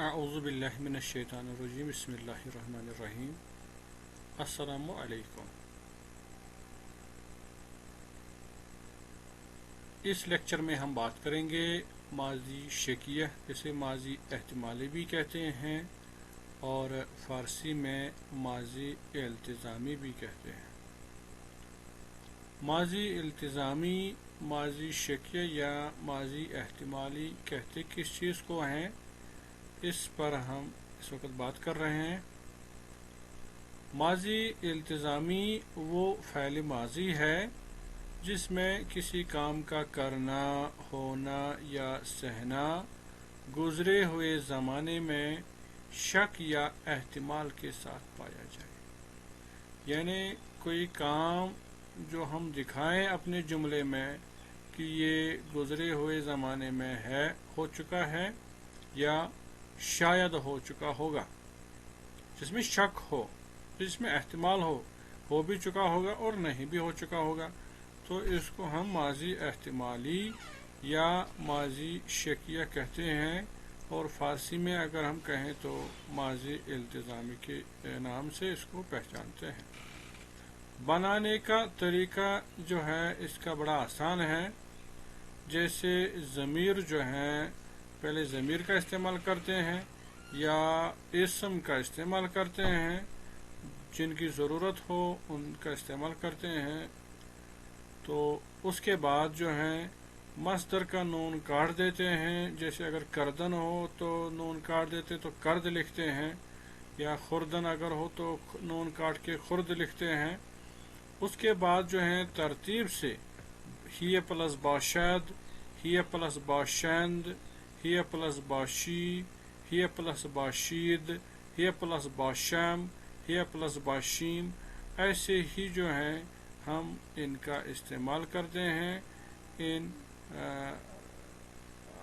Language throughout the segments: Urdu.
اعوذ باللہ من الشیطان الرجیم بسم اللہ الرحمن الرحیم السلام علیکم۔ اس لیکچر میں ہم بات کریں گے ماضی شکیہ، اسے ماضی احتمالی بھی کہتے ہیں اور فارسی میں ماضی التزامی بھی کہتے ہیں۔ ماضی التزامی، ماضی شکیہ یا ماضی احتمالی کہتے کس چیز کو ہیں، اس پر ہم اس وقت بات کر رہے ہیں۔ ماضی التزامی وہ فعل ماضی ہے جس میں کسی کام کا کرنا، ہونا یا سہنا گزرے ہوئے زمانے میں شک یا احتمال کے ساتھ پایا جائے، یعنی کوئی کام جو ہم دکھائیں اپنے جملے میں کہ یہ گزرے ہوئے زمانے میں ہو چکا ہے یا شاید ہو چکا ہوگا، جس میں شک ہو، جس میں احتمال ہو بھی چکا ہوگا اور نہیں بھی ہو چکا ہوگا، تو اس کو ہم ماضی احتمالی یا ماضی شکیہ کہتے ہیں، اور فارسی میں اگر ہم کہیں تو ماضی التزامی کے نام سے اس کو پہچانتے ہیں۔ بنانے کا طریقہ جو ہے اس کا بڑا آسان ہے، جیسے ضمیر جو ہیں پہلے ضمیر کا استعمال کرتے ہیں یا اسم کا استعمال کرتے ہیں، جن کی ضرورت ہو ان کا استعمال کرتے ہیں، تو اس کے بعد جو ہیں مصدر کا نون کاٹ دیتے ہیں، جیسے اگر کردن ہو تو نون کاٹ دیتے تو کرد لکھتے ہیں، یا خوردن اگر ہو تو نون کاٹ کے خرد لکھتے ہیں۔ اس کے بعد جو ہیں ترتیب سے ہی پلس باشد، ہی پلس باشند، ہی پلس باشی، ہی پلس باشید، ہی پلس باشم، ہی پلس باشیم، ایسے ہی جو ہیں ہم ان کا استعمال کرتے ہیں، ان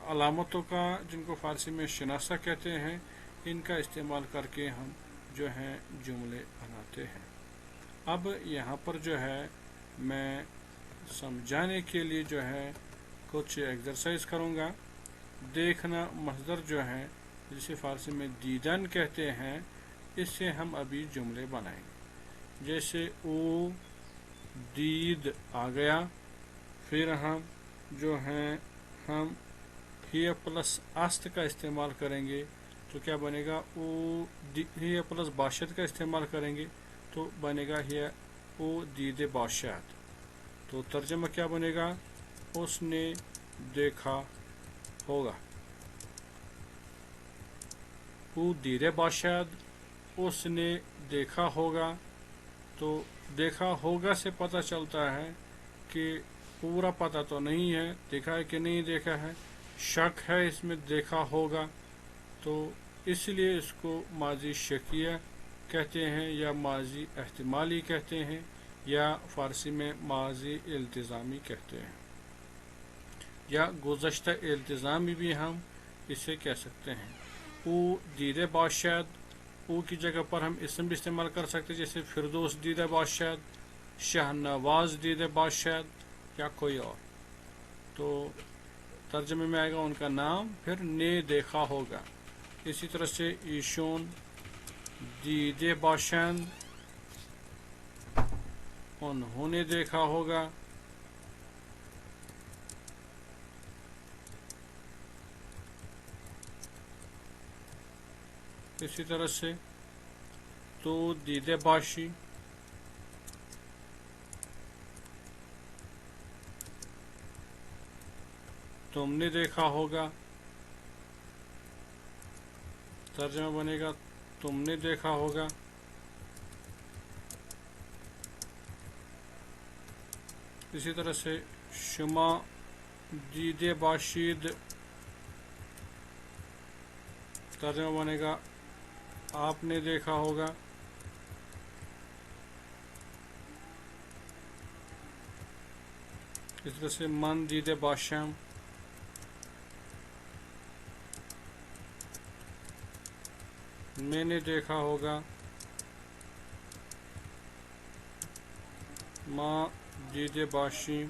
علامتوں کا جن کو فارسی میں شناسہ کہتے ہیں، ان کا استعمال کر کے ہم جو ہیں جملے بناتے ہیں۔ اب یہاں پر جو ہے میں سمجھانے کے لیے جو ہے کچھ ایکسرسائز کروں گا۔ دیکھنا مصدر جو ہے جسے فارسی میں دیدن کہتے ہیں، اس سے ہم ابھی جملے بنائیں گے، جیسے او دید آ گیا، پھر ہم جو ہیں ہم ہی پلس است کا استعمال کریں گے تو کیا بنے گا، ہی پلس باشد کا استعمال کریں گے تو بنے گا او دید باشد، تو ترجمہ کیا بنے گا، اس نے دیکھا ہوگا۔ او دید باشد، اس نے دیکھا ہوگا، تو دیکھا ہوگا سے پتہ چلتا ہے کہ پورا پتہ تو نہیں ہے دیکھا ہے کہ نہیں دیکھا ہے، شک ہے اس میں دیکھا ہوگا، تو اس لیے اس کو ماضی شکیہ کہتے ہیں یا ماضی احتمالی کہتے ہیں یا فارسی میں ماضی التزامی کہتے ہیں، یا گزشتہ التزامی بھی ہم اسے کہہ سکتے ہیں۔ او دید باشد، او کی جگہ پر ہم اسم بھی استعمال کر سکتے ہیں، جیسے فردوس دید باشد، شاہ نواز دید باشد یا کوئی اور، تو ترجمے میں آئے گا ان کا نام، پھر نے دیکھا ہوگا۔ اسی طرح سے ایشون دید باشند، انہوں نے دیکھا ہوگا۔ اسی طرح سے تو دید باشی، تم نے دیکھا ہوگا، ترجمہ بنے گا تم نے دیکھا ہوگا۔ اسی طرح سے شما دید باشید، ترجمہ بنے گا آپ نے دیکھا ہوگا۔ اس طرح سے من دید باشم، میں نے دیکھا ہوگا۔ ماں دید باشیم،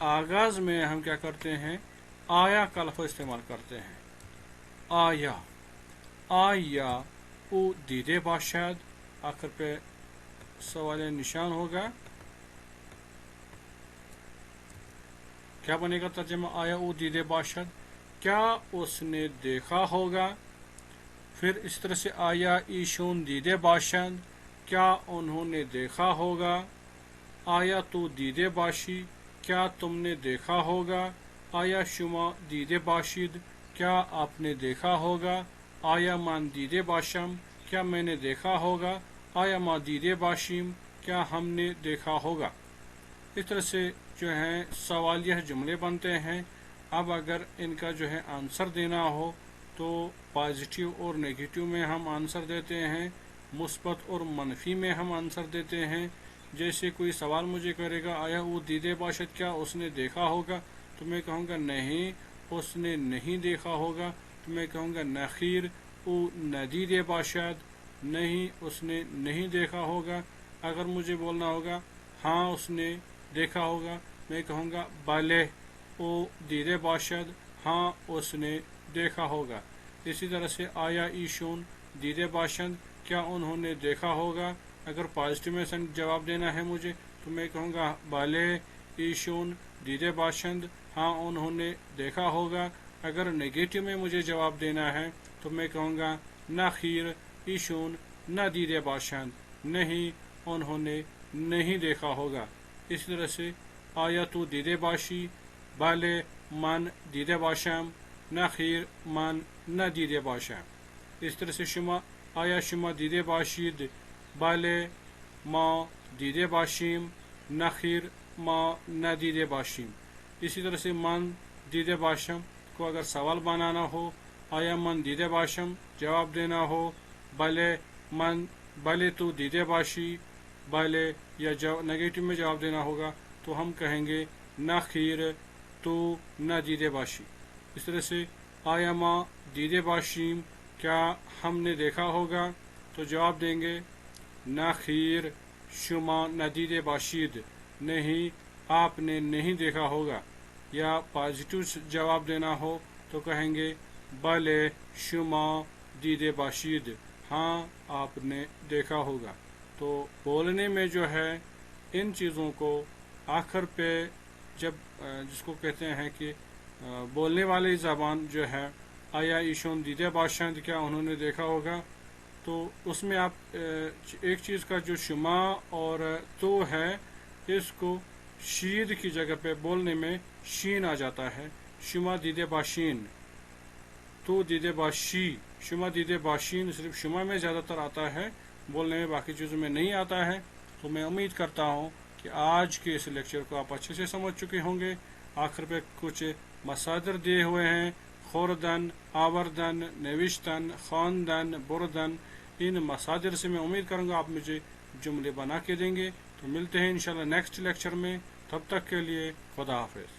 آغاز میں ہم کیا کرتے ہیں؟ آیا کا لفظ استعمال کرتے ہیں. آیا آیا او دیده باشد. آخر پہ سوال نشان ہوگا. کیا بنے گا ترجمہ آیا او دیده باشد؟ کیا اس نے دیکھا ہوگا. پھر اس طرح سے آیا ایشون دیده باشند. کیا انہوں نے دیکھا ہوگا. آیا تو دیده باشی. کیا تم نے دیکھا ہوگا. آیا شما دیده باشید. کیا آپ نے دیکھا ہوگا. آیا من دیده باشم. کیا میں نے دیکھا ہوگا. آیا ما دیده باشیم. کیا ہم نے دیکھا ہوگا. اس طرح سے جو ہیں سوالیہ جملے بنتے ہیں. اب اگر ان کا جو ہے آنسر دینا ہو تو پازیٹیو اور نیگیٹو میں ہم آنسر دیتے ہیں، مثبت اور منفی میں ہم آنسر دیتے ہیں. جیسے کوئی سوال مجھے کرے گا آیا وہ دیده باشد، کیا اس نے دیکھا ہوگا، تو میں کہوں گا نہیں اس نے نہیں دیکھا ہوگا. تو میں کہوں گا نخیر او ندیده باشد، نہیں اس نے نہیں دیکھا ہوگا. اگر مجھے بولنا ہوگا ہاں اس نے دیکھا ہوگا، میں کہوں گا بله او دیده باشد، ہاں اس نے دیکھا ہوگا. اسی طرح سے آیا ایشون دیده باشند، کیا انہوں نے دیکھا ہوگا. اگر پازیٹیو میں جواب دینا ہے مجھے تو میں کہوں گا بله ایشون دیده باشند، ہاں انہوں نے دیکھا ہوگا. اگر نیگیٹو میں مجھے جواب دینا ہے تو میں کہوں گا نخیر ایشون ندیده باشند، نہیں انہوں نے نہیں دیکھا ہوگا. اس طرح سے آیا تو دیده باشی، بله من دیده باشم، نخیر من ندیده باشم. اس طرح سے شما آیا شما دیده باشید، بله ما دیده باشیم، نخیر ما ندیده باشیم. اسی طرح سے من دیده باشم کو اگر سوال بنانا ہو، آیا من دیده باشم جواب دینا ہو، بله من بله تو دیده باشی، بله یا نیگیٹو میں جواب دینا ہوگا تو ہم کہیں گے نخیر تو ندیده باشی. اس طرح سے آیا ما دیده باشیم، کیا ہم نے دیکھا ہوگا، تو جواب دیں گے نخیر شما ندیده باشید، نہیں آپ نے نہیں دیکھا ہوگا. یا پازیٹیو جواب دینا ہو تو کہیں گے بله شما دیده باشید، ہاں آپ نے دیکھا ہوگا. تو بولنے میں جو ہے ان چیزوں کو آخر پہ جب جس کو کہتے ہیں کہ بولنے والی زبان جو ہے آیا ایشون دیده باشند، کیا انہوں نے دیکھا ہوگا، تو اس میں آپ ایک چیز کا جو شما اور تو ہے اس کو شید کی جگہ پہ بولنے میں شین آ جاتا ہے. شما دیده باشین، تو دیده باشی، شما دیده باشین صرف شما میں زیادہ تر آتا ہے، بولنے میں باقی چیزوں میں نہیں آتا ہے. تو میں امید کرتا ہوں کہ آج کے اس لیکچر کو آپ اچھے سے سمجھ چکے ہوں گے. آخر پہ کچھ مصادر دیے ہوئے ہیں، خوردن، آوردن، نوشتن، خواندن، بردن. ان مصادر سے میں امید کروں گا آپ مجھے جملے بنا کے دیں گے. تو ملتے ہیں انشاءاللہ نیکسٹ لیکچر میں. تب تک کے لیے خدا حافظ.